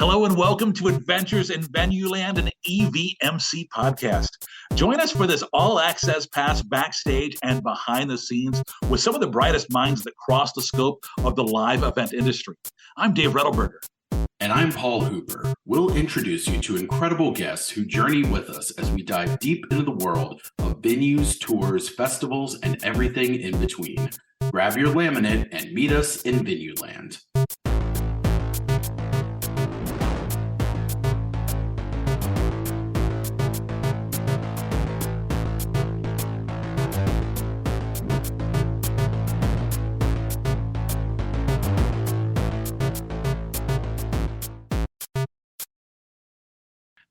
Hello and welcome to Adventures in Venueland, an EVMC podcast. Join us for this all-access pass backstage and behind the scenes with some of the brightest minds that cross the scope of the live event industry. I'm Dave Rettelberger. And I'm Paul Hooper. We'll introduce you to incredible guests who journey with us as we dive deep into the world of venues, tours, festivals, and everything in between. Grab your laminate and meet us in Venueland.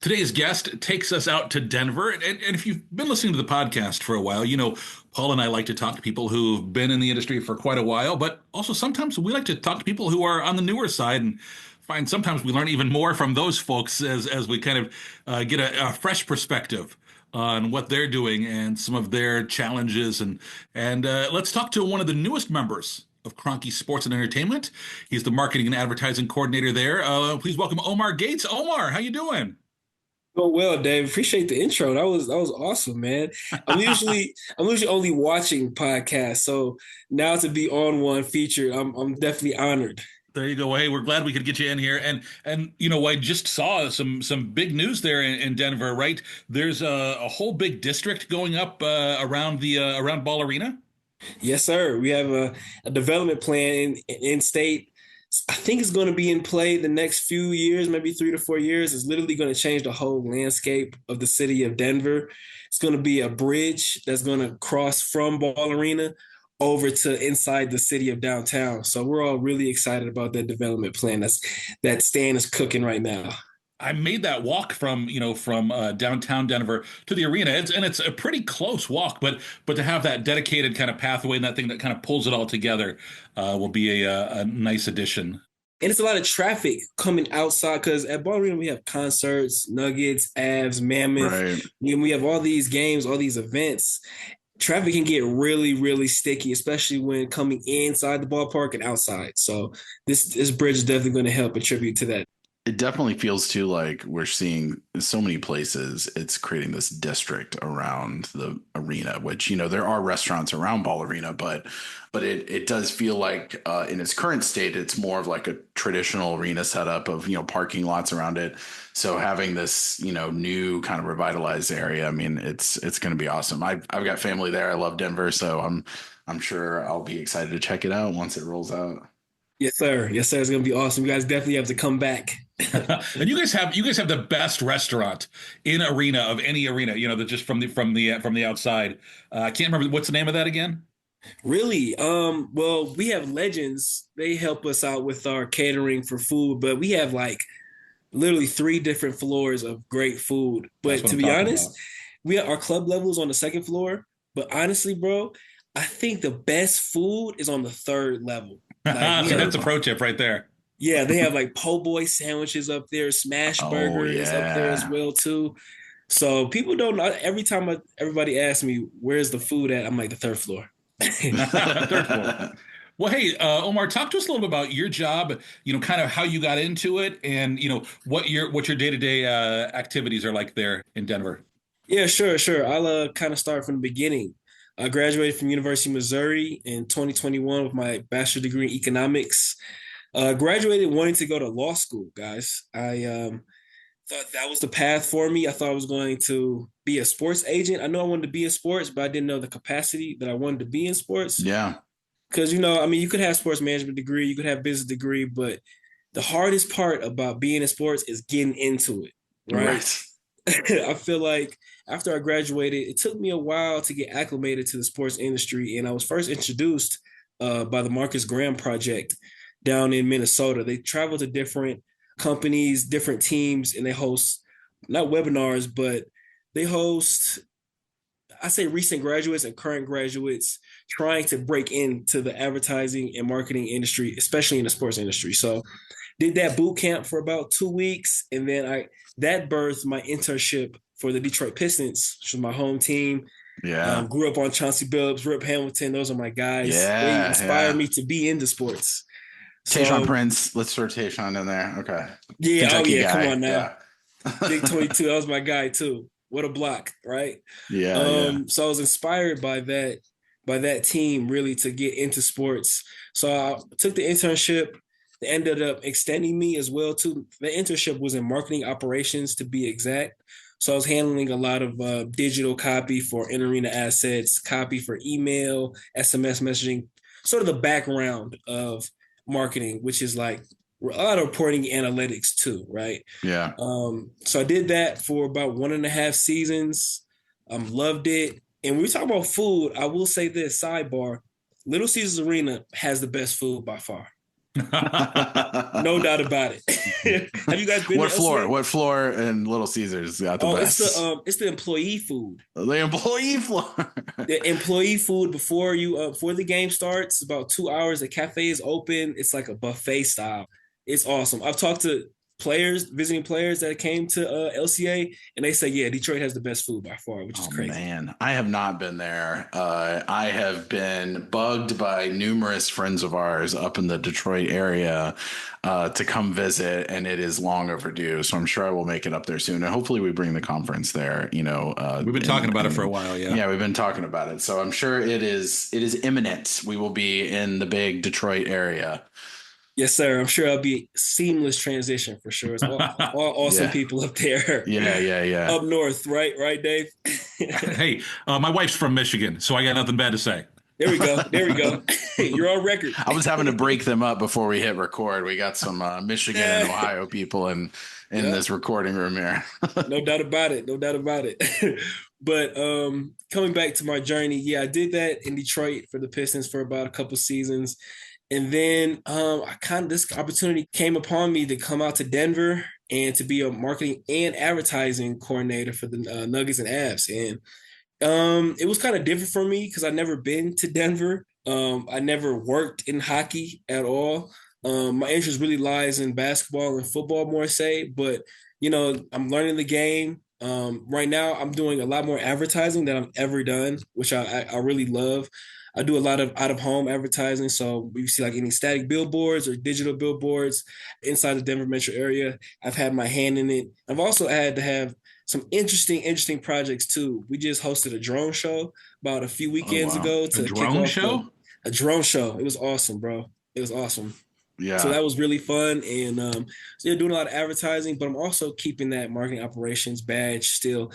Today's guest takes us out to Denver. And if you've been listening to the podcast for a while, you know, Paul and I like to talk to people who've been in the industry for quite a while, but also sometimes we like to talk to people who are on the newer side and find sometimes we learn even more from those folks as we kind of get a fresh perspective on what they're doing and some of their challenges. And let's talk to one of the newest members of Kroenke Sports and Entertainment. He's the marketing and advertising coordinator there. Please welcome Omar Gates. Omar, how you doing? Oh well, Dave. Appreciate the intro. That was awesome, man. I'm usually only watching podcasts, so now to be on one featured, I'm definitely honored. There you go. Hey, we're glad we could get you in here. And you know, I just saw some big news there in Denver, right? There's a whole big district going up around around Ball Arena. Yes, sir. We have a development plan in state. I think it's going to be in play the next few years, maybe 3 to 4 years. It's literally going to change the whole landscape of the city of Denver. It's going to be a bridge that's going to cross from Ball Arena over to inside the city of downtown. So we're all really excited about that development plan. That Stan is cooking right now. I made that walk from downtown Denver to the arena. It's a pretty close walk, but to have that dedicated kind of pathway and that thing that kind of pulls it all together will be a nice addition. And it's a lot of traffic coming outside because at Ball Arena we have concerts, Nuggets, Avs, Mammoth. Right. We have all these games, all these events. Traffic can get really, really sticky, especially when coming inside the ballpark and outside. So this bridge is definitely going to help contribute to that. It definitely feels too like we're seeing so many places. It's creating this district around the arena, which, you know, there are restaurants around Ball Arena, but it does feel like in its current state, it's more of like a traditional arena setup of, you know, parking lots around it. So having this, you know, new kind of revitalized area, I mean, it's going to be awesome. I've got family there. I love Denver, so I'm sure I'll be excited to check it out once it rolls out. Yes, sir. Yes, sir. It's going to be awesome. You guys definitely have to come back. And you guys have the best restaurant in arena of any arena, you know, that just from the outside. I can't remember what's the name of that again. Really? Well, we have Legends. They help us out with our catering for food, but we have like literally 3 different floors of great food. But to be honest, our club levels on the 2nd floor. But honestly, bro, I think the best food is on the 3rd level. Like, so that's a pro tip right there. Yeah, they have like po' boy sandwiches up there, smash burger is up there as well too. So people don't know. Every time everybody asks me where's the food at, I'm like the 3rd floor. 3rd floor. Well, hey, Omar, talk to us a little bit about your job. You know, kind of how you got into it, and you know what your day-to-day activities are like there in Denver. Yeah, sure. I'll kind of start from the beginning. I graduated from University of Missouri in 2021 with my bachelor's degree in economics. Graduated wanting to go to law school, guys. I thought that was the path for me. I thought I was going to be a sports agent. I know I wanted to be in sports, but I didn't know the capacity that I wanted to be in sports. Yeah. Because, you know, I mean, you could have sports management degree, you could have business degree, but the hardest part about being in sports is getting into it, right? I feel like after I graduated, it took me a while to get acclimated to the sports industry. And I was first introduced by the Marcus Graham Project down in Minnesota. They travel to different companies, different teams, and they host not webinars, but they host, I say, recent graduates and current graduates trying to break into the advertising and marketing industry, especially in the sports industry. So did that boot camp for about 2 weeks. And then that birthed my internship for the Detroit Pistons, which was my home team. Yeah. Grew up on Chauncey Billups, Rip Hamilton. Those are my guys. Yeah, they inspired me to be into sports. Tayshaun So Prince. Let's throw Tayshaun in there. Okay. yeah, oh Kentucky yeah, come guy. on now. Yeah. Big 22, that was my guy too. What a block, right? Yeah. Yeah. So I was inspired by that team really to get into sports. So I took the internship. They ended up extending me as well too. The internship was in marketing operations to be exact. So I was handling a lot of digital copy for in-arena assets, copy for email, SMS messaging, sort of the background of marketing, which is like a lot of reporting analytics too, right? Yeah. So I did that for about 1.5 seasons. Loved it. And when we talk about food, I will say this sidebar: Little Caesars Arena has the best food by far, no doubt about it. Have you guys been to What floor? LCA? What floor in Little Caesars got the Oh, best? it's the employee food. The employee floor. The employee food before the game starts, about 2 hours. The cafe is open. It's like a buffet style. It's awesome. I've talked to visiting players that came to LCA, and they say, yeah, Detroit has the best food by far, which is Oh crazy. man, I have not been there. I have been bugged by numerous friends of ours up in the Detroit area to come visit, and it is long overdue. So I'm sure I will make it up there soon, and hopefully we bring the conference there. We've been talking about it for a while. Yeah. Yeah, we've been talking about it. So I'm sure it is imminent. We will be in the big Detroit area. Yes, sir. I'm sure it'll be a seamless transition for sure. It's all awesome Yeah. people up there. Yeah, yeah, yeah. Up north, right? Right, Dave? Hey, my wife's from Michigan, so I got nothing bad to say. There we go. There we go. You're on record. I was having to break them up before we hit record. We got some Michigan and Ohio people in this recording room here. No doubt about it. No doubt about it. But coming back to my journey, yeah, I did that in Detroit for the Pistons for about a couple seasons. And then this opportunity came upon me to come out to Denver and to be a marketing and advertising coordinator for the Nuggets and Avs. And it was kind of different for me because I'd never been to Denver. I never worked in hockey at all. My interest really lies in basketball and football more say, but I'm learning the game. Right now I'm doing a lot more advertising than I've ever done, which I really love. I do a lot of out of home advertising. So you see like any static billboards or digital billboards inside the Denver metro area. I've had my hand in it. I've also had to have some interesting projects too. We just hosted a drone show about a few weekends ago to kick off a drone show. It was awesome, bro. It was awesome. Yeah. So that was really fun. And so doing a lot of advertising, but I'm also keeping that marketing operations badge still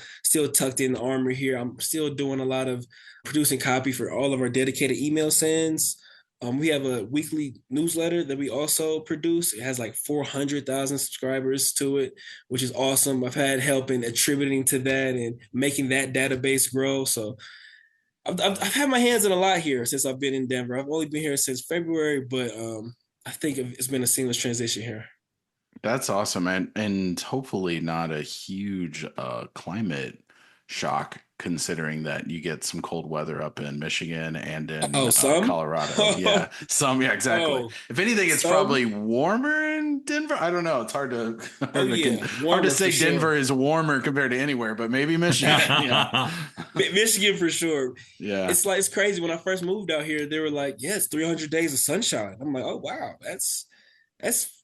tucked in the armor here. I'm still doing a lot of producing copy for all of our dedicated email sends. We have a weekly newsletter that we also produce. It has like 400,000 subscribers to it, which is awesome. I've had help in attributing to that and making that database grow. So I've had my hands in a lot here since I've been in Denver. I've only been here since February, but I think it's been a seamless transition here. That's awesome, and hopefully not a huge climate shock, considering that you get some cold weather up in Michigan and in Colorado. Yeah, exactly. Oh, if anything, it's probably warmer in Denver. I don't know. It's hard to say Denver is warmer compared to anywhere, but maybe Michigan. Yeah. Michigan for sure. Yeah, it's crazy. When I first moved out here, they were like, "Yeah, it's 300 days of sunshine." I'm like, "Oh wow, that's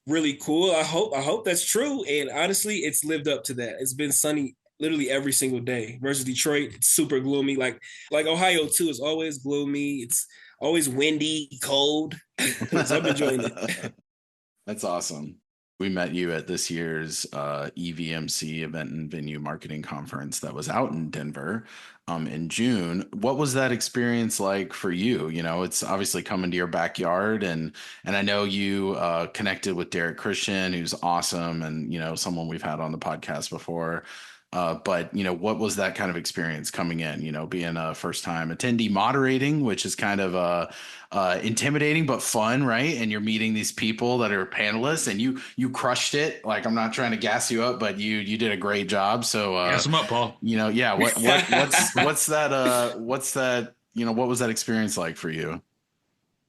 really cool." I hope that's true. And honestly, it's lived up to that. It's been sunny literally every single day. Versus Detroit, it's super gloomy. Like Ohio too, is always gloomy. It's always windy, cold. So I'm enjoying it. That's awesome. We met you at this year's EVMC event and venue marketing conference that was out in Denver in June. What was that experience like for you? It's obviously coming to your backyard, and I know you connected with Derek Christian, who's awesome, and someone we've had on the podcast before. But what was that kind of experience coming in, being a first time attendee moderating, which is kind of intimidating, but fun, right? And you're meeting these people that are panelists, and you crushed it. Like, I'm not trying to gas you up, but you did a great job. So gas them up, Paul. Yeah. What's that? What was that experience like for you?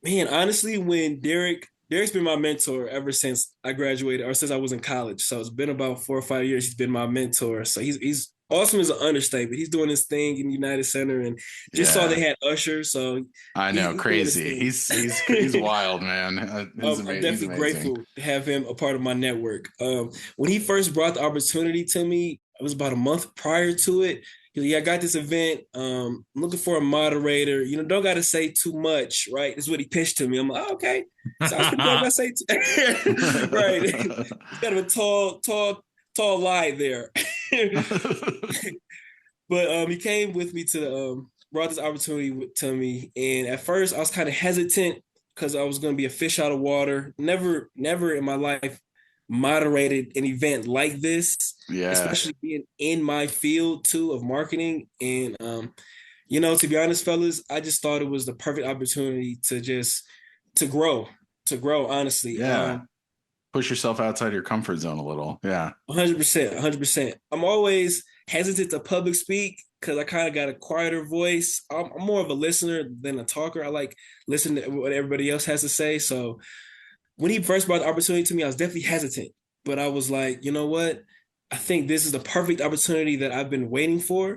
Man, honestly, when Derek Derek's been my mentor ever since I graduated or since I was in college. So it's been about 4 or 5 years. He's been my mentor. So he's awesome is an understatement. He's doing his thing in United Center and just saw they Yeah, had Usher. So I know, he's doing his crazy. thing. He's wild, man. I'm He's definitely amazing. grateful to have him a part of my network. When he first brought the opportunity to me, it was about a month prior to it. Yeah, I got this event. I'm looking for a moderator. Don't got to say too much, right? That's what he pitched to me. I'm like, oh, okay, sounds pretty good. I say, right? It's kind of a tall lie there. But he came with me to the brought this opportunity to me, and at first I was kind of hesitant because I was going to be a fish out of water. Never in my life moderated an event like this, Yeah, especially being in my field too of marketing. And to be honest, fellas, I just thought it was the perfect opportunity to grow, honestly. yeah. Push yourself outside your comfort zone a little. Yeah. 100%, 100%. I'm always hesitant to public speak because I kind of got a quieter voice. I'm more of a listener than a talker. I like listening to what everybody else has to say. So when he first brought the opportunity to me, I was definitely hesitant, but I was like, you know what? I think this is the perfect opportunity that I've been waiting for.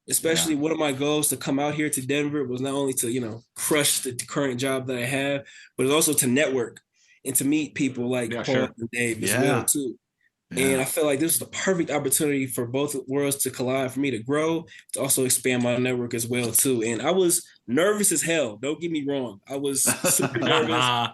Yeah. Especially one of my goals to come out here to Denver was not only to, crush the current job that I have, but it's also to network and to meet people like Yeah, Paul sure. and Dave as well Yeah. too. And Yeah. I feel like this is the perfect opportunity for both worlds to collide, for me to grow, to also expand my network as well too. And I was nervous as hell. Don't get me wrong. I was super nervous.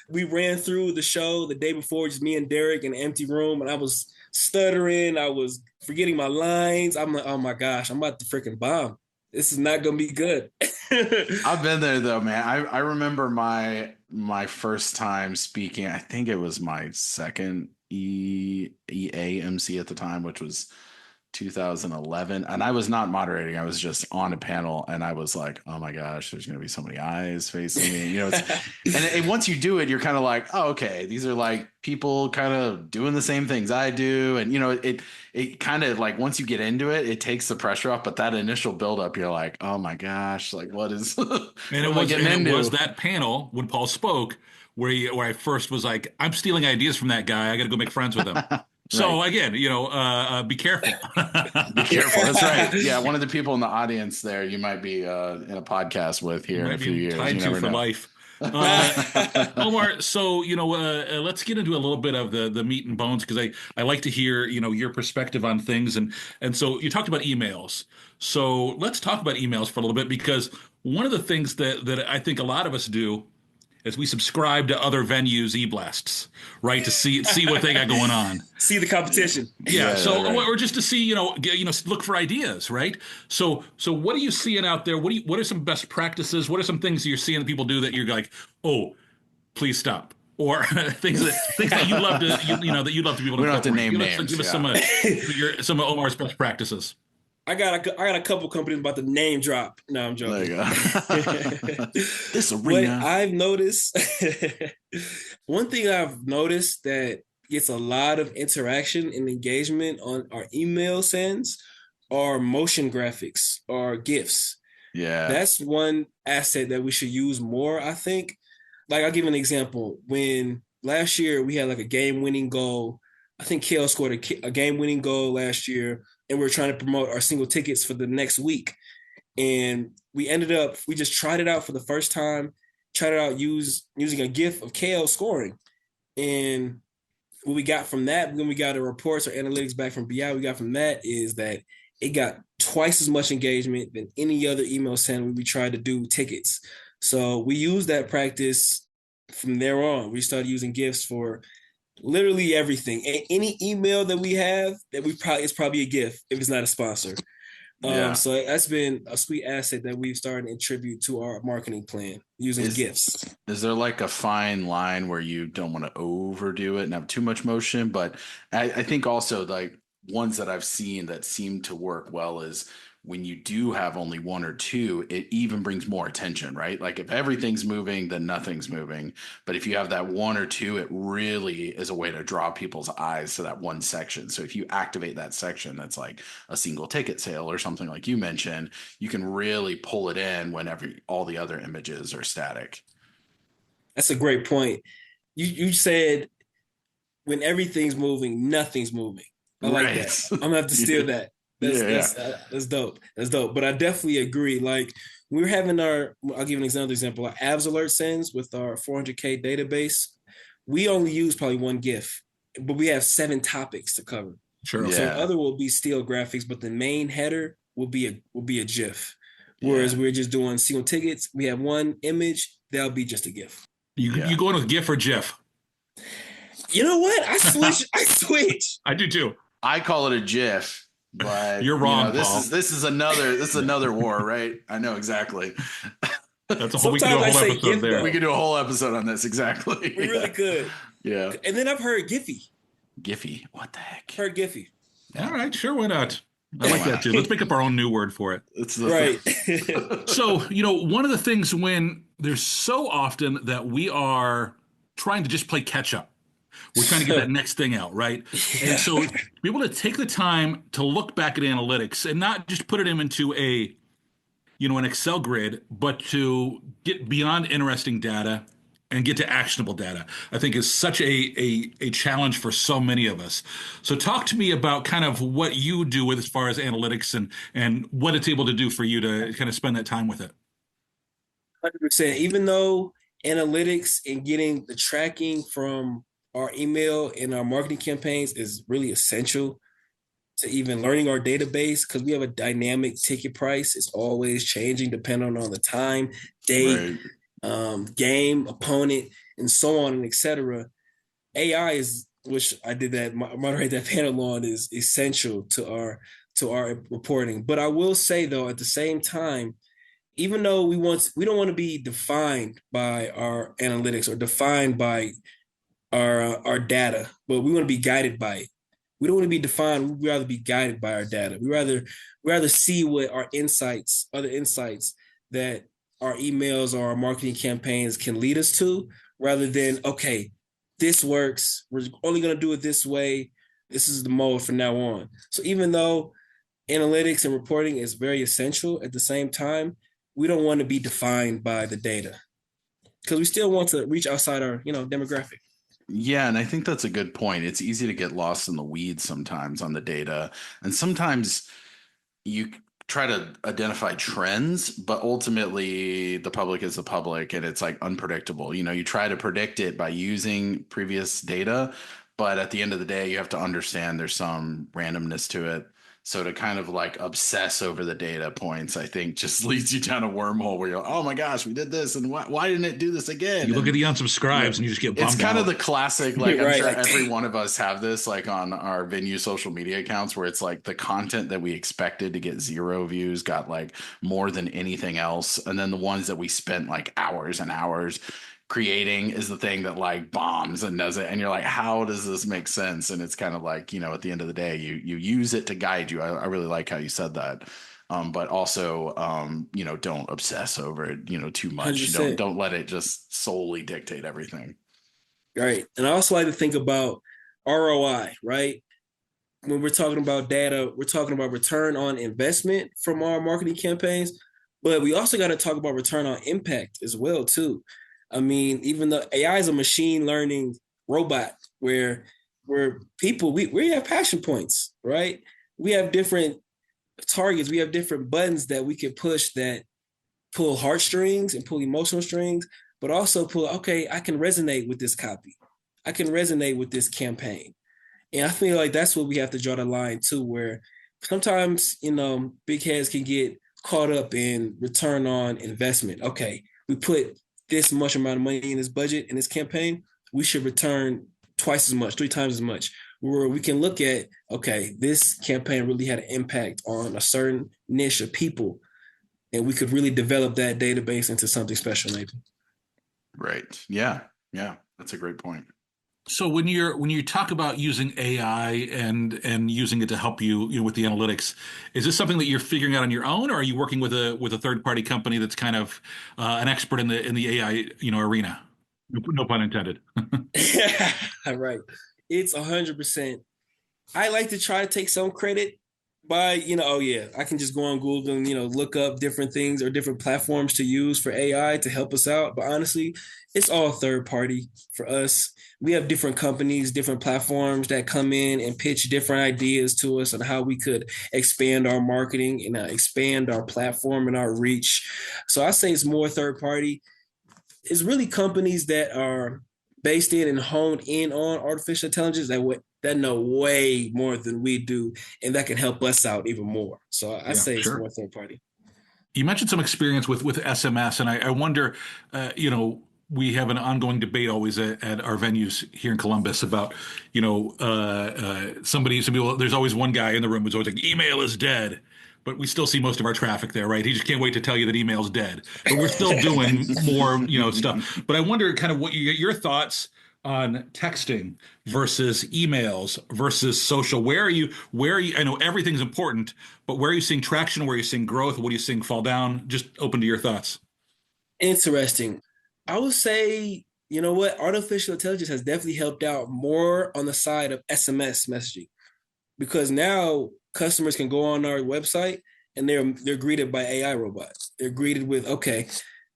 We ran through the show the day before, just me and Derek in an empty room, and I was stuttering. I was forgetting my lines. I'm like, oh my gosh, I'm about to freaking bomb. This is not gonna be good. I've been there though, man. I remember my first time speaking. I think it was my second EAMC at the time, which was 2011, and I was not moderating. I was just on a panel, and I was like, "Oh my gosh, there's going to be so many eyes facing me." And once you do it, you're kind of like, "Oh, okay, these are like people kind of doing the same things I do," and it kind of like once you get into it, it takes the pressure off. But that initial buildup, you're like, "Oh my gosh, like what is what And am I getting it was into?" that panel when Paul spoke where I first was like, I'm stealing ideas from that guy. I got to go make friends with him. So Right. again, be careful. Be careful. That's right. Yeah, one of the people in the audience there, you might be in a podcast with You here in a might few be years. tied You to never for know. life. Omar, so let's get into a little bit of the meat and bones because I like to hear your perspective on things and so you talked about emails. So let's talk about emails for a little bit because one of the things that I think a lot of us do is we subscribe to other venues e-blasts, right, to see what they got going on. See the competition. Yeah, Yeah, so right. or just to see, look for ideas, right? So what are you seeing out there? What are some best practices? What are some things you're seeing that people do that you're like, oh, please stop, or things that you love to that you'd love to be able to We don't have to incorporate? name Give names. us Yeah. some of Omar's best practices. I got a couple companies about to name drop. No, I'm There joking. you go. This What arena. I've noticed, one thing I've noticed that gets a lot of interaction and engagement on our email sends are motion graphics or GIFs. Yeah. That's one asset that we should use more, I think. Like, I'll give an example. When last year we had like a game winning goal, I think Kale scored a game winning goal last year, and we are trying to promote our single tickets for the next week. And we just tried it out for the first time, tried it out using a GIF of Kale scoring. And what we got from that, when we got the reports or analytics back from BI, we got from that is that it got twice as much engagement than any other email send when we tried to do tickets. So we used that practice from there on. We started using GIFs for literally everything. Any email that we have that it's probably a GIF if it's not a sponsor. Yeah. So that's been a sweet asset that we've started to attribute to our marketing plan using Is GIFs. is there like a fine line where you don't want to overdo it and have too much motion? But I think also like ones that I've seen that seem to work well is when you do have only one or two, it even brings more attention, right? Like if everything's moving, then nothing's moving. But if you have that one or two, it really is a way to draw people's eyes to that one section. So if you activate that section, that's like a single ticket sale or something like you mentioned, you can really pull it in whenever all the other images are static. That's a great point. You said when everything's moving, nothing's moving. I like that. I'm gonna have to steal that. That's dope. That's dope. But I definitely agree. Like we were having I'll give you another example. Our AVS alert sends with our 400K database. We only use probably one GIF, but we have 7 topics to cover. Sure. So other will be still graphics, but the main header will be a GIF. Whereas we're just doing single tickets. We have one image. That'll be just a GIF. You going with GIF or GIF? You know what? I switch. I do too. I call it a GIF, but you're wrong. This is another war, right? I know exactly. That's a whole. We could do a whole episode GIF, there. We could do a whole episode on this. Exactly. We really could. Yeah. And then I've heard Giphy. Giphy. What the heck? Heard Giphy. All right, sure, why not? I like that too. Let's make up our own new word for it. Right. So, one of the things when there's so often that we are trying to just play catch up. We're trying to get that next thing out, right? And so to be able to take the time to look back at analytics and not just put it into an Excel grid, but to get beyond interesting data and get to actionable data, I think is such a challenge for so many of us. So talk to me about kind of what you do with as far as analytics and what it's able to do for you to kind of spend that time with it. 100%. Even though analytics and getting the tracking from our email and our marketing campaigns is really essential to even learning our database, because we have a dynamic ticket price. It's always changing depending on the time, date, game, opponent, and so on and etc. AI is, which I did that moderate that panel on, is essential to our reporting. But I will say though, at the same time, even though we don't want to be defined by our analytics or defined by our data, but we want to be guided by it. We don't want to be defined. We'd rather be guided by our data. We rather see what our other insights that our emails or our marketing campaigns can lead us to, rather than, okay, this works. We're only going to do it this way. This is the mode from now on. So even though analytics and reporting is very essential, at the same time, we don't want to be defined by the data because we still want to reach outside our, demographic. Yeah, and I think that's a good point. It's easy to get lost in the weeds sometimes on the data. And sometimes you try to identify trends, but ultimately the public is the public and it's like unpredictable. You try to predict it by using previous data, but at the end of the day, you have to understand there's some randomness to it. So to kind of like obsess over the data points, I think just leads you down a wormhole where you're, oh my gosh, we did this, and why didn't it do this again? You look at the unsubscribes and you just get bummed out. It's kind of the classic, like I'm sure Right. every one of us have this, like on our Venue social media accounts, where it's like the content that we expected to get 0 views got like more than anything else, and then the ones that we spent like hours and hours creating is the thing that like bombs and does it, and you're like, how does this make sense? And it's kind of like, at the end of the day, you use it to guide you. I really like how you said that, but also don't obsess over it too much. Don't let it just solely dictate everything. Right. And I also like to think about ROI, right? When we're talking about data, we're talking about return on investment from our marketing campaigns, but we also got to talk about return on impact as well too. I mean, even though AI is a machine learning robot where people, we have passion points, right? We have different targets. We have different buttons that we can push that pull heartstrings and pull emotional strings, but also okay, I can resonate with this copy. I can resonate with this campaign. And I feel like that's what we have to draw the line to, where sometimes, big heads can get caught up in return on investment. Okay, we put this much amount of money in this budget, in this campaign, we should return twice as much, 3 times as much, where we can look at, okay, this campaign really had an impact on a certain niche of people, and we could really develop that database into something special maybe. Right. Yeah. That's a great point. So when you talk about using AI and using it to help you, with the analytics, is this something that you're figuring out on your own, or are you working with a third party company that's kind of an expert in the AI arena? No pun intended. Right. It's 100%. I like to try to take some credit, Oh yeah, I can just go on Google and, look up different things or different platforms to use for AI to help us out. But honestly, it's all third party for us. We have different companies, different platforms that come in and pitch different ideas to us on how we could expand our marketing and expand our platform and our reach. So I say it's more third party. It's really companies that are based in and honed in on artificial intelligence that know way more than we do, and that can help us out even more. So I Yeah, say it's sure. more third party. You mentioned some experience with SMS, and I wonder, we have an ongoing debate always at our venues here in Columbus about, some people. There's always one guy in the room who's always like, email is dead, but we still see most of our traffic there, right? He just can't wait to tell you that email's dead, but we're still doing more, stuff. But I wonder, kind of, what your thoughts on texting versus emails versus social. Where are you? I know everything's important, but where are you seeing traction? Where are you seeing growth? What are you seeing fall down? Just open to your thoughts. Interesting. I would say, you know what, artificial intelligence has definitely helped out more on the side of SMS messaging, because now customers can go on our website and they're greeted by AI robots. They're greeted with, okay,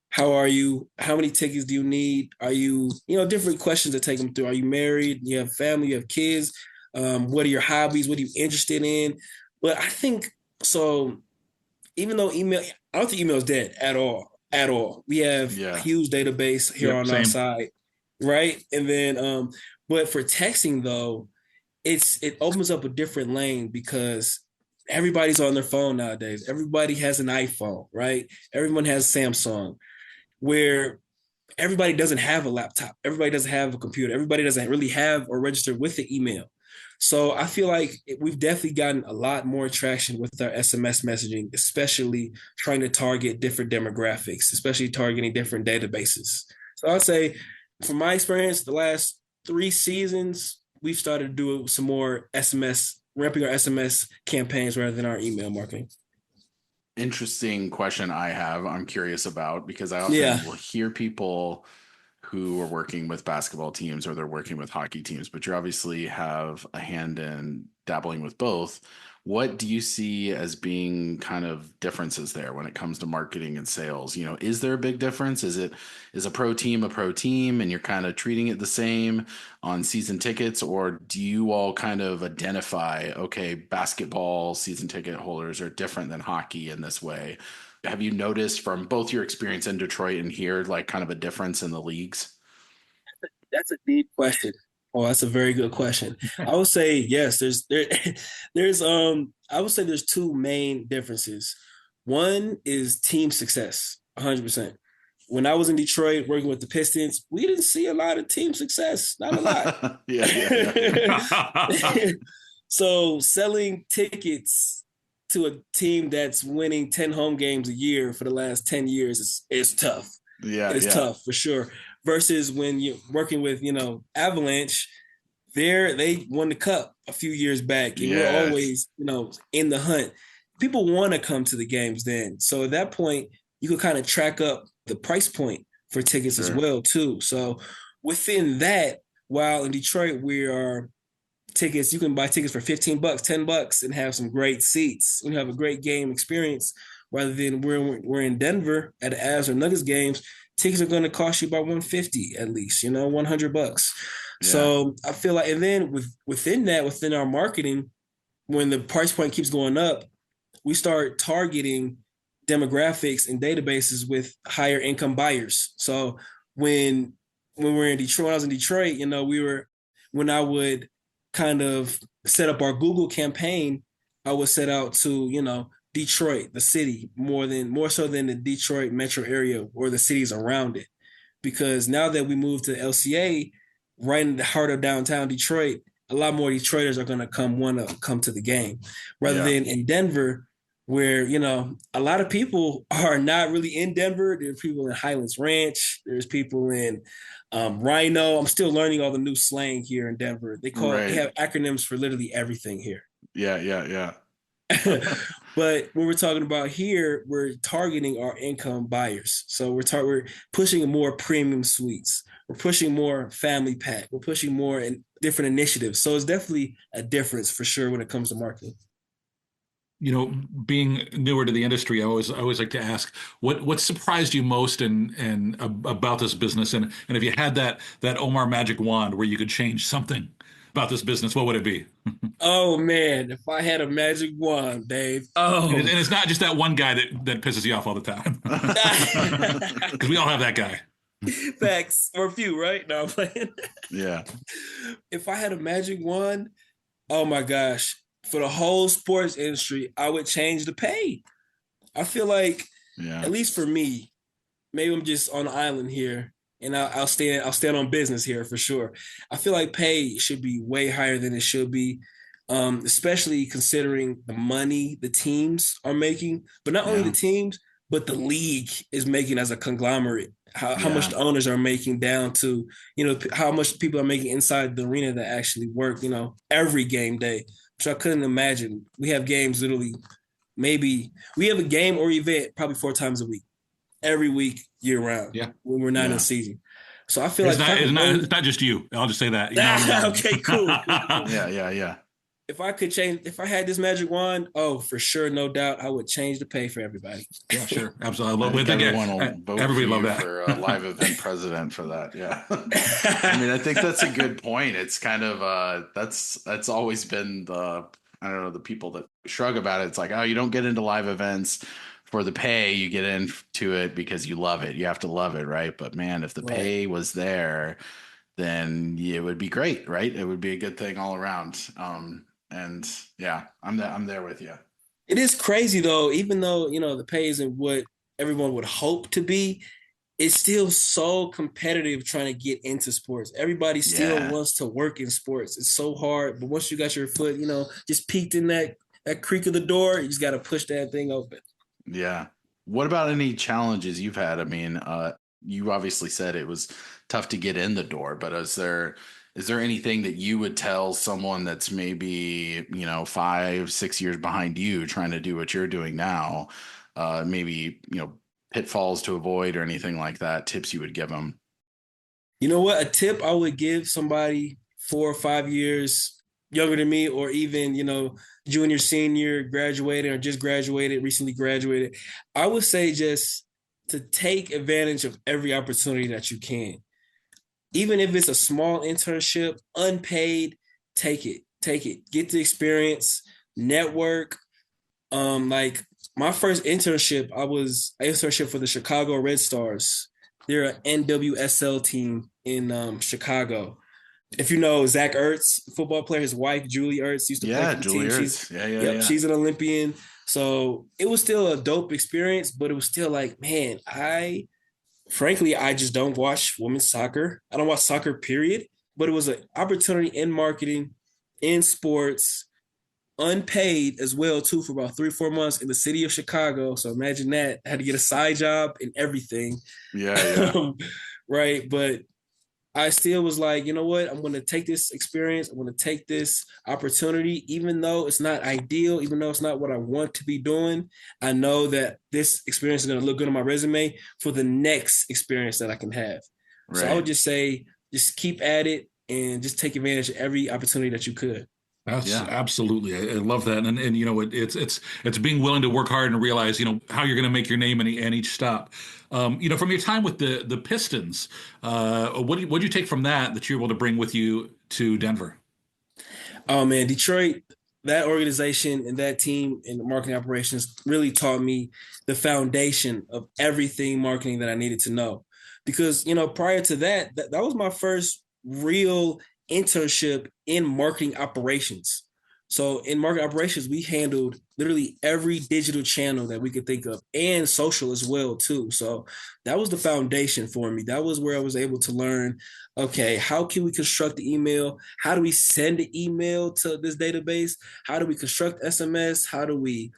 how are you? How many tickets do you need? Are you, different questions that take them through. Are you married? You have family? You have kids? What are your hobbies? What are you interested in? But I think so. Even though I don't think email is dead at all. At all. We have a Yeah. huge database here Yep, on our same. side, right? And then, but for texting though, it opens up a different lane because everybody's on their phone nowadays. Everybody has an iPhone, right? Everyone has Samsung, where everybody doesn't have a laptop. Everybody doesn't have a computer. Everybody doesn't really have or register with the email. So I feel like we've definitely gotten a lot more traction with our SMS messaging, especially trying to target different demographics, especially targeting different databases. So I'd say, from my experience, the last 3 seasons, we've started to do some more SMS, ramping our SMS campaigns rather than our email marketing. Interesting question I'm curious about, because I often Yeah. will hear people who are working with basketball teams or they're working with hockey teams, but you obviously have a hand in dabbling with both. What do you see as being kind of differences there when it comes to marketing and sales? Is there a big difference? Is a pro team and you're kind of treating it the same on season tickets, or do you all kind of identify, okay, basketball season ticket holders are different than hockey in this way? Have you noticed from both your experience in Detroit and here, like kind of a difference in the leagues? That's a deep question. Oh, that's a very good question. I would say yes. There's I would say there's two main differences. One is team success, 100%. When I was in Detroit working with the Pistons, we didn't see a lot of team success, not a lot. Yeah. So selling tickets to a team that's winning 10 home games a year for the last 10 years is tough. It's Yeah. tough for sure. Versus when you're working with, Avalanche, they won the cup a few years back, and we're Yes. always, in the hunt. People want to come to the games then. So at that point, you could kind of track up the price point for tickets as Sure. well, too. So within that, while in Detroit, you can buy tickets for $15, $10 and have some great seats. You have a great game experience. Rather than we're in Denver at the Avs or Nuggets games, tickets are going to cost you about $150 at least, $100. Yeah. So I feel like, and then within our marketing, when the price point keeps going up, we start targeting demographics and databases with higher income buyers. So when we're in Detroit, when I was in Detroit, when I would kind of set up our Google campaign, I would set out to, Detroit, the city, more so than the Detroit metro area or the cities around it. Because now that we moved to LCA, right in the heart of downtown Detroit, a lot more Detroiters are going to want to come to the game, rather than in Denver, where a lot of people are not really in Denver. There's people in Highlands Ranch. There's people in Rhino. I'm still learning all the new slang here in Denver. They have acronyms for literally everything here. Yeah. But when we're talking about here, we're targeting our income buyers. So we're pushing more premium suites. We're pushing more family pack. We're pushing more different initiatives. So it's definitely a difference for sure when it comes to marketing. being newer to the industry, I always like to ask what surprised you most and about this business, and if you had that Omar magic wand where you could change something about this business, what would it be? Oh man, if I had a magic wand, Dave. And Oh. it's not just that one guy that pisses you off all the time, because we all have that guy. Facts or a few, right? No, I'm playing. Yeah. If I had a magic wand, oh my gosh, for the whole sports industry, I would change the pay. I feel like, Yeah. at least for me, maybe I'm just on the island here, and I'll stand on business here for sure. I feel like pay should be way higher than it should be, especially considering the money the teams are making, but not only the Yeah. teams, but the league is making as a conglomerate. How much Yeah. the owners are making down to, how much people are making inside the arena that actually work, every game day. So I couldn't imagine. We have games literally, maybe we have a game or event probably 4 times a week, every week, year round, Yeah. when we're not Yeah. in season. So I feel It's like if not I it's could not win, it's not just you. I'll just say that. You know what I mean? okay, cool. Yeah. Yeah. Yeah. If I could change, if I had this magic wand, oh, for sure, no doubt, I would change the pay for everybody. Yeah, sure, absolutely. I think everyone will vote for Everybody love you that. for a live event president for that. Yeah. I mean, I think that's a good point. It's kind of that's always been I don't know, the people that shrug about it. It's like, oh, you don't get into live events for the pay, you get into it because you love it. You have to love it, right? But man, if the Right. pay was there, then it would be great, right? It would be a good thing all around. And yeah, I'm there with you. It is crazy though, even though, the pay isn't what everyone would hope to be, it's still so competitive trying to get into sports. Everybody still Yeah. wants to work in sports. It's so hard, but once you got your foot, just peeked in that creak of the door, you just got to push that thing open. Yeah. What about any challenges you've had? I mean, you obviously said it was tough to get in the door, but is there anything that you would tell someone that's maybe, 5, 6 years behind you trying to do what you're doing now? Maybe, pitfalls to avoid or anything like that, tips you would give them? You know what? A tip I would give somebody 4 or 5 years younger than me, or even, junior, senior, graduated or just graduated, recently graduated, I would say just to take advantage of every opportunity that you can. Even if it's a small internship, unpaid, take it. Take it. Get the experience, network. Like my first internship, I internship for the Chicago Red Stars. They're an NWSL team in Chicago. If you know Zach Ertz, football player, his wife Julie Ertz used to play for the Julie team. Ertz. Yeah. She's an Olympian. So it was still a dope experience, but it was still like, man, frankly, I just don't watch women's soccer. I don't watch soccer, period. But it was an opportunity in marketing, in sports, unpaid as well, too, for about 3 or 4 months in the city of Chicago. So imagine that. I had to get a side job and everything. Yeah. Right. But I still was like, you know what? I'm going to take this experience. I'm going to take this opportunity, even though it's not ideal, even though it's not what I want to be doing. I know that this experience is going to look good on my resume for the next experience that I can have. Right. So I would just say, just keep at it and just take advantage of every opportunity that you could. That's absolutely. I love that, and it's being willing to work hard and realize how you're going to make your name in each stop. From your time with the Pistons, what did you take from that you're able to bring with you to Denver? Oh man, Detroit, that organization and that team and the marketing operations really taught me the foundation of everything marketing that I needed to know. Because prior to that was my first real internship in marketing operations. So in marketing operations, we handled literally every digital channel that we could think of, and social as well too. So that was the foundation for me. That was where I was able to learn, okay, how can we construct the email? How do we send the email to this database? How do we construct SMS? How do we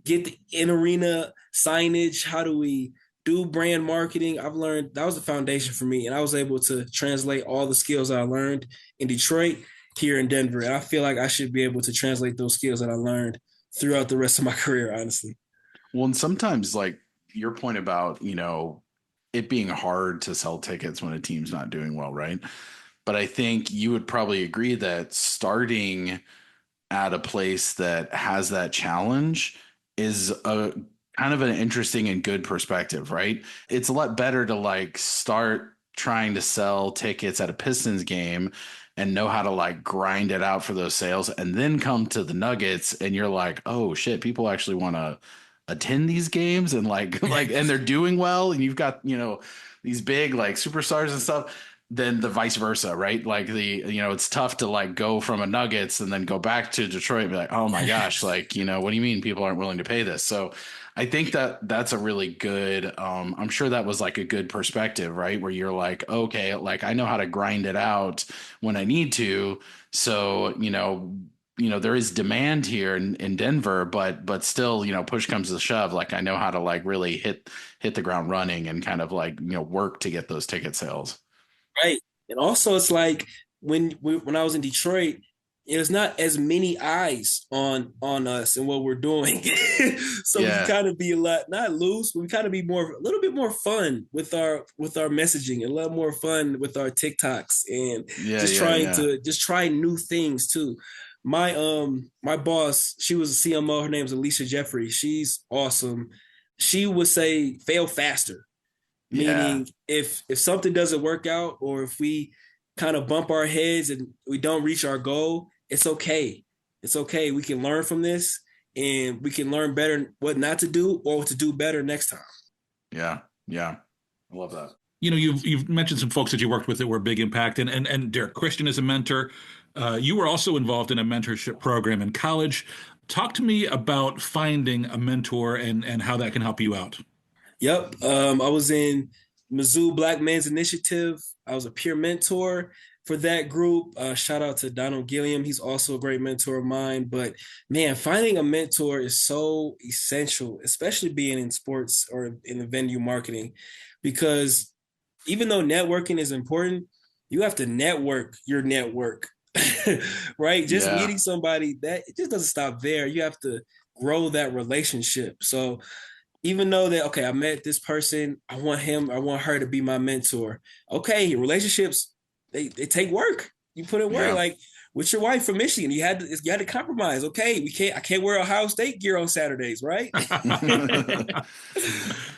get the in-arena signage? How do we do brand marketing? I've learned that was the foundation for me. And I was able to translate all the skills I learned in Detroit here in Denver. And I feel like I should be able to translate those skills that I learned throughout the rest of my career, honestly. Well, and sometimes like your point about, it being hard to sell tickets when a team's not doing well, right? But I think you would probably agree that starting at a place that has that challenge is a kind of an interesting and good perspective, right? It's a lot better to like start trying to sell tickets at a Pistons game and know how to like grind it out for those sales and then come to the Nuggets and you're like, oh shit, people actually want to attend these games and and they're doing well and you've got, these big like superstars and stuff, then the vice versa, right? Like it's tough to like go from a Nuggets and then go back to Detroit and be like, oh my gosh, like, what do you mean people aren't willing to pay this? So I think that that's a really good, I'm sure that was like a good perspective, right? Where you're like, okay, like I know how to grind it out when I need to. So, there is demand here in Denver, but still, push comes to shove. Like I know how to like really hit the ground running and kind of like, work to get those ticket sales. Right. And also it's like when I was in Detroit, there's not as many eyes on us and what we're doing. So we kind of be a lot not loose, but we kind of be a little bit more fun with our messaging, a lot more fun with our TikToks and just try new things too. My boss, she was a CMO, her name's Alicia Jeffrey. She's awesome. She would say fail faster. Meaning if something doesn't work out or if we kind of bump our heads and we don't reach our goal, it's okay. It's okay. We can learn from this and we can learn better what not to do or what to do better next time. Yeah. Yeah. I love that. You've mentioned some folks that you worked with that were a big impact and Derek Christian is a mentor. You were also involved in a mentorship program in college. Talk to me about finding a mentor and how that can help you out. Yep. I was in Mizzou Black Men's Initiative. I was a peer mentor for that group. Shout out to Donald Gilliam. He's also a great mentor of mine. But man, finding a mentor is so essential, especially being in sports or in the venue marketing, because even though networking is important, you have to network your network, right? Just meeting somebody, that it just doesn't stop there. You have to grow that relationship. So even though that, okay, I met this person, I want her to be my mentor. Okay, relationships, they take work. You put in work. Yeah. Like with your wife from Michigan, you had to compromise. Okay, I can't wear Ohio State gear on Saturdays, right?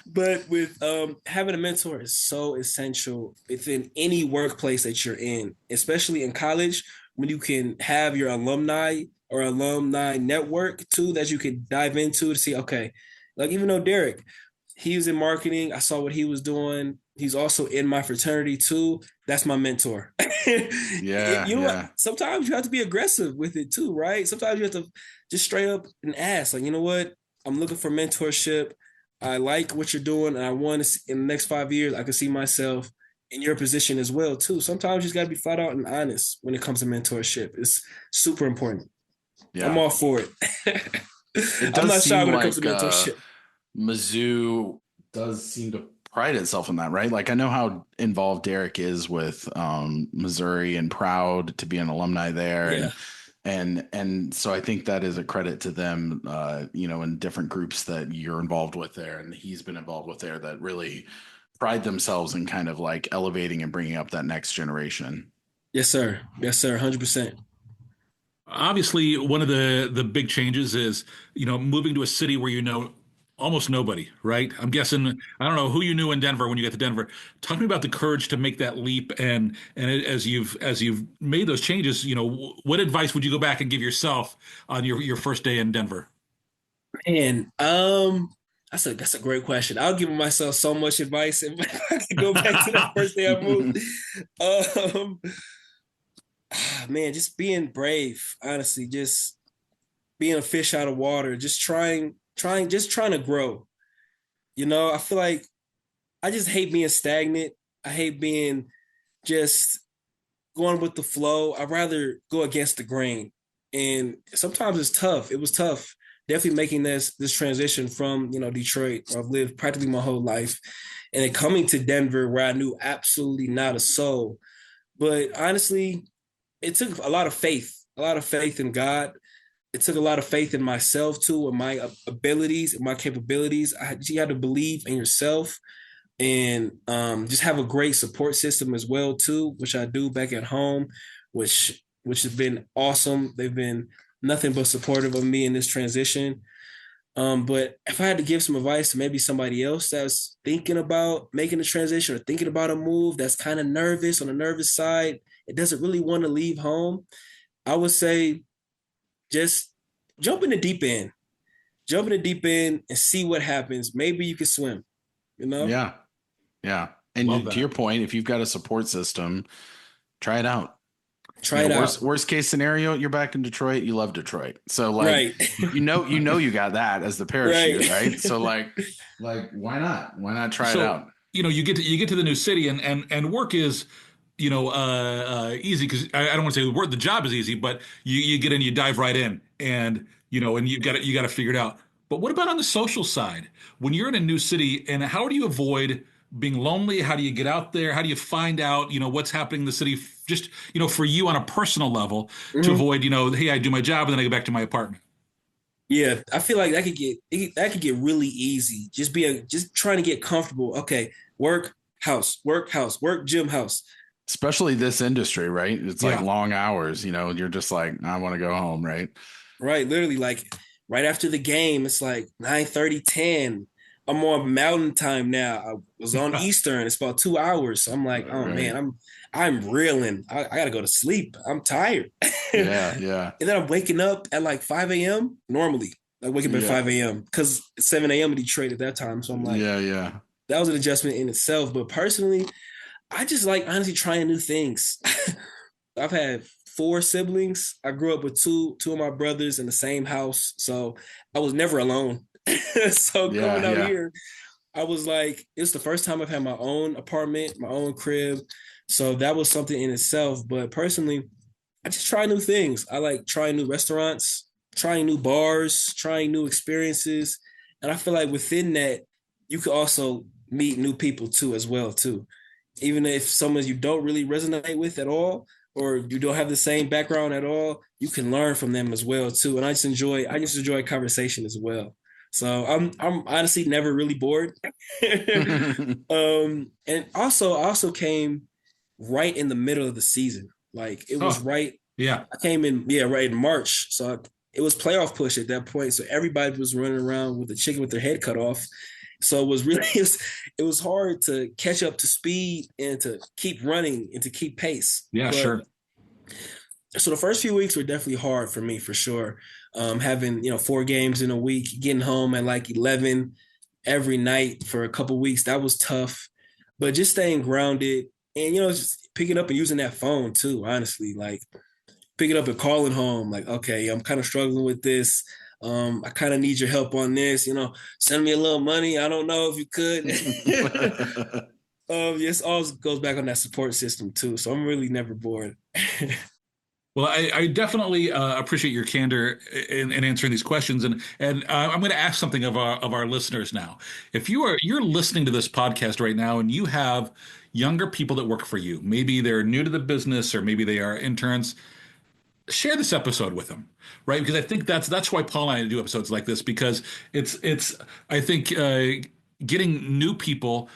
But with having a mentor is so essential within any workplace that you're in, especially in college, when you can have your alumni or alumni network too that you can dive into to see, okay, like even though Derek, he was in marketing, I saw what he was doing. He's also in my fraternity too. That's my mentor. What? Sometimes you have to be aggressive with it too, right? Sometimes you have to just straight up and ask, like, you know what? I'm looking for mentorship. I like what you're doing, and I want to, in the next 5 years, I can see myself in your position as well too. Sometimes you just got to be flat out and honest when it comes to mentorship. It's super important. Yeah. I'm all for it. I'm not shy when it comes to mentorship. Mizzou does seem to pride itself in that, right? Like I know how involved Derek is with Missouri and proud to be an alumni there. Yeah. And so I think that is a credit to them, in different groups that you're involved with there and he's been involved with there that really pride themselves in kind of like elevating and bringing up that next generation. Yes, sir. 100%. Obviously, one of the big changes is, moving to a city where almost nobody, right? I'm guessing, I don't know who you knew in Denver when you got to Denver. Talk to me about the courage to make that leap and as you've made those changes, what advice would you go back and give yourself on your first day in Denver? Man, that's a great question. I'll give myself so much advice if I could go back to that first day I moved. Man, just being brave, honestly, just being a fish out of water, just trying to grow. I feel like I just hate being stagnant. I hate being just going with the flow. I'd rather go against the grain. And sometimes it's tough. It was tough. Definitely making this transition from, Detroit, where I've lived practically my whole life, and then coming to Denver where I knew absolutely not a soul. But honestly, it took a lot of faith in God. It took a lot of faith in myself too, and my abilities and my capabilities. You had to believe in yourself and just have a great support system as well too, which I do back at home, which has been awesome. They've been nothing but supportive of me in this transition. But if I had to give some advice to maybe somebody else that's thinking about making a transition or thinking about a move, that's kind of nervous, on the nervous side, it doesn't really want to leave home, I would say just jump in the deep end. Jump in the deep end and see what happens. Maybe you can swim, you know? Yeah. Yeah. And Love to that. your point, if you've got a support system, try it out. Try it out. Worst case scenario, you're back in Detroit. You love Detroit, so like Right. you got that as the parachute, Right. right? So like why not? Why not try it So, out? you get to the new city, and work is, easy, because I don't want to say the job is easy, but you get in, you dive right in, and and you got to figure it out. But what about on the social side? When you're in a new city, and how do you avoid being lonely? How do you get out there? How do you find out, what's happening in the city? Just, for you on a personal level, to Mhm. avoid, hey, I do my job and then I go back to my apartment. Yeah, I feel like that could get really easy. Just trying to get comfortable. Okay, work, house, work, gym, house. Especially this industry, right? It's like Yeah. long hours. You're just like, I want to go home, right? Right, literally, like right after the game, it's like 9:30, 10. I'm on Mountain Time now. I was on Eastern. It's about 2 hours. So I'm like, oh Right. man, I'm reeling. I gotta go to sleep. I'm tired. Yeah, yeah, And then I'm waking up at like 5 a.m. normally. Like waking up at yeah, 5 a.m. because it's 7 a.m. in Detroit at that time. So I'm like, yeah, yeah. that was an adjustment in itself. But personally, I just like honestly trying new things. I've had four siblings. I grew up with two of my brothers in the same house, so I was never alone. So Yeah, coming out yeah. here, I was like, it's the first time I've had my own apartment, my own crib. So that was something in itself. But personally, I just try new things. I like trying new restaurants, trying new bars, trying new experiences. And I feel like within that, you could also meet new people too, as well, too. Even if someone you don't really resonate with at all, or you don't have the same background at all, you can learn from them as well, too. And I just enjoy conversation as well. So I'm honestly never really bored. And also I also came right in the middle of the season. Like it was Oh, right. yeah. I came in, yeah, right in March. So it was playoff push at that point. So everybody was running around with the chicken with their head cut off. So it was really it was hard to catch up to speed and to keep running and to keep pace. Yeah, But sure. so the first few weeks were definitely hard for me for sure. Having 4 games in a week, getting home at like 11 every night for a couple weeks, that was tough. But just staying grounded and just picking up and using that phone too. Honestly, like picking up and calling home, like, okay, I'm kind of struggling with this. I kind of need your help on this. Send me a little money. I don't know if you could. Yes, all goes back on that support system too. So I'm really never bored. Well, I definitely appreciate your candor in answering these questions, and I'm going to ask something of our listeners now. If you're listening to this podcast right now, and you have younger people that work for you, maybe they're new to the business, or maybe they are interns, share this episode with them, right? Because I think that's why Paul and I do episodes like this, because it's I think getting new people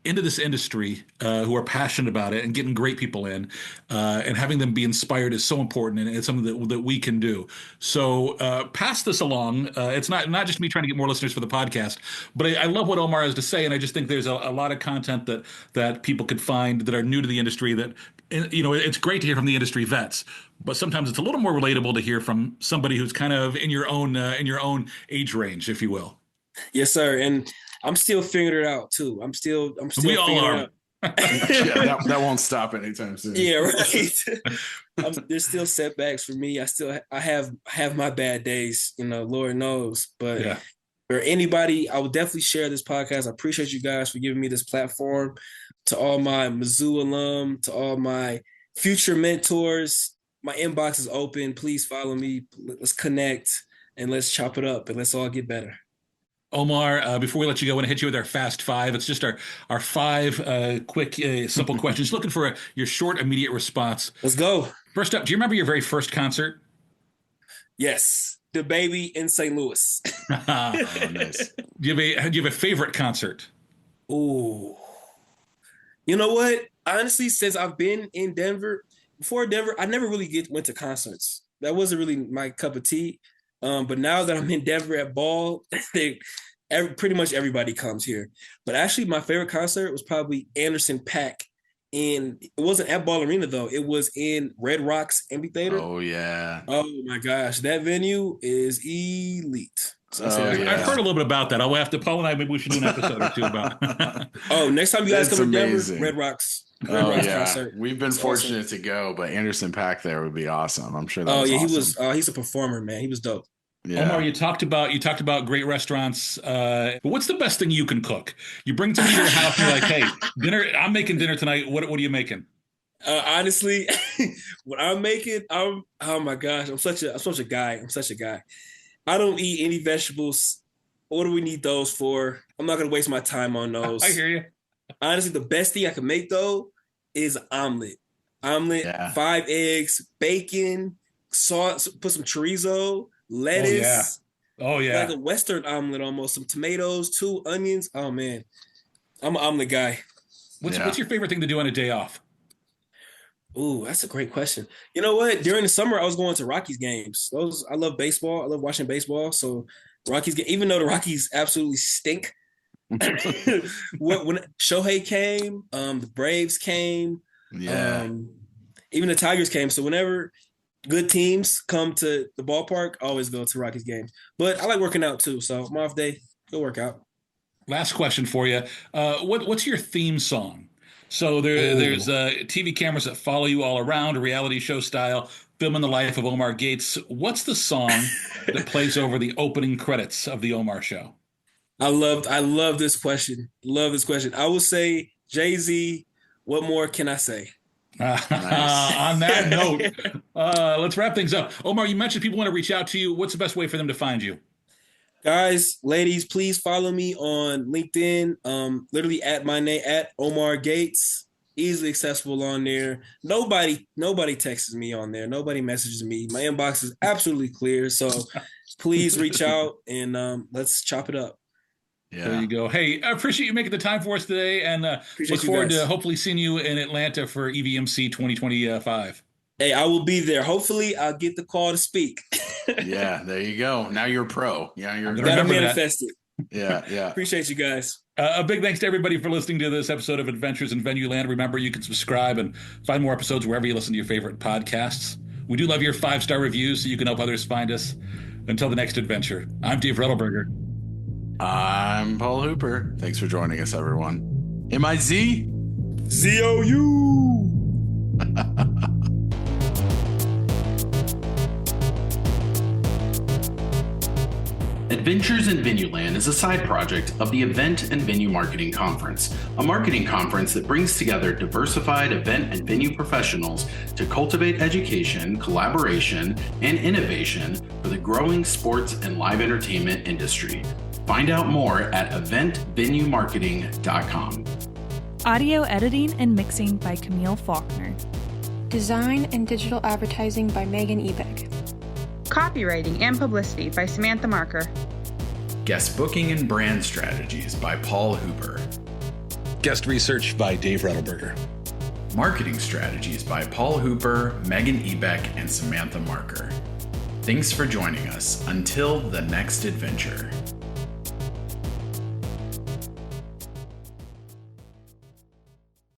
into this industry who are passionate about it, and getting great people in and having them be inspired is so important, and it's something that we can do. So pass this along. It's not just me trying to get more listeners for the podcast, but I love what Omar has to say, and I just think there's a lot of content that people could find that are new to the industry. That it's great to hear from the industry vets, but sometimes it's a little more relatable to hear from somebody who's kind of in your own age range, if you will. Yes, sir. And I'm still figuring it out too. I'm still We all figuring are. it out. Yeah, that won't stop anytime soon. Yeah, right. There's still setbacks for me. I have my bad days, Lord knows. But Yeah. for anybody, I will definitely share this podcast. I appreciate you guys for giving me this platform. To all my Mizzou alum, to all my future mentors, my inbox is open. Please follow me. Let's connect and let's chop it up and let's all get better. Omar, before we let you go, I want to hit you with our fast five. It's just our five quick, simple questions. Looking for your short, immediate response. Let's go. First up, do you remember your very first concert? Yes. The baby in St. Louis. Oh, nice. Do you have a favorite concert? Ooh. You know what? Honestly, since I've been in Denver, before Denver, I never really went to concerts. wasn't really my cup of tea. But now that I'm in Denver at Ball, pretty much everybody comes here. But actually, my favorite concert was probably Anderson .Paak. And it wasn't at Ball Arena, though. It was in Red Rocks Amphitheater. Oh, yeah. Oh, my gosh. That venue is elite. So I've heard a little bit about that. I'll have to, Paul and I, maybe we should do an episode or two about Oh, next time you guys come to Denver, Red Rocks. Rocks yeah. concert. We've been fortunate to go, but Anderson .Paak there would be awesome. I'm sure that was awesome. He's a performer, man. He was dope. Yeah. Omar, you talked about great restaurants. But what's the best thing you can cook? You bring somebody to your house and you're like, hey, dinner. I'm making dinner tonight. What are you making? Honestly, what I'm making, oh my gosh, I'm such a guy. I don't eat any vegetables. What do we need those for? I'm not gonna waste my time on those. I hear you. Honestly, the best thing I can make though is an omelet. Yeah. 5 eggs, bacon, sauce, put some chorizo, lettuce. Oh yeah. Like a Western omelet almost. Some tomatoes, 2 onions. Oh man. I'm an omelet guy. What's your favorite thing to do on a day off? Ooh, that's a great question. You know what? During the summer, I was going to Rockies games. I love baseball. I love watching baseball. So even though the Rockies absolutely stink, when Shohei came, the Braves came, even the Tigers came. So whenever good teams come to the ballpark, I always go to Rockies games. But I like working out too. So my off day, go work out. Last question for you. What's your theme song? So there's TV cameras that follow you all around, a reality show style, filming the life of Omar Gates. What's the song that plays over the opening credits of the Omar Show? I love this question. I will say Jay-Z. What more can I say? Nice. On that note, let's wrap things up. Omar, you mentioned people want to reach out to you. What's the best way for them to find you? Guys, ladies, please follow me on LinkedIn. Literally at my name, at Omar Gates. Easily accessible on there. Nobody texts me on there. Nobody messages me. My inbox is absolutely clear. So please reach out and let's chop it up. Yeah. There you go. Hey, I appreciate you making the time for us today, and look forward to hopefully seeing you in Atlanta for EVMC 2025. Hey, I will be there. Hopefully, I'll get the call to speak. Yeah, there you go. Now you're pro. Yeah, you're gotta manifest it. Yeah. Appreciate you guys. A big thanks to everybody for listening to this episode of Adventures in Venueland. Remember, you can subscribe and find more episodes wherever you listen to your favorite podcasts. We do love your 5-star reviews so you can help others find us. Until the next adventure, I'm Dave Rettelberger. I'm Paul Hooper. Thanks for joining us, everyone. M-I-Z? Z-O-U! Adventures in Venueland is a side project of the Event and Venue Marketing Conference, a marketing conference that brings together diversified event and venue professionals to cultivate education, collaboration, and innovation for the growing sports and live entertainment industry. Find out more at eventvenuemarketing.com. Audio editing and mixing by Camille Faulkner. Design and digital advertising by Megan Ebeck. Copywriting and publicity by Samantha Marker. Guest booking and brand strategies by Paul Hooper. Guest research by Dave Rettelberger. Marketing strategies by Paul Hooper, Megan Ebeck, and Samantha Marker. Thanks for joining us. Until the next adventure.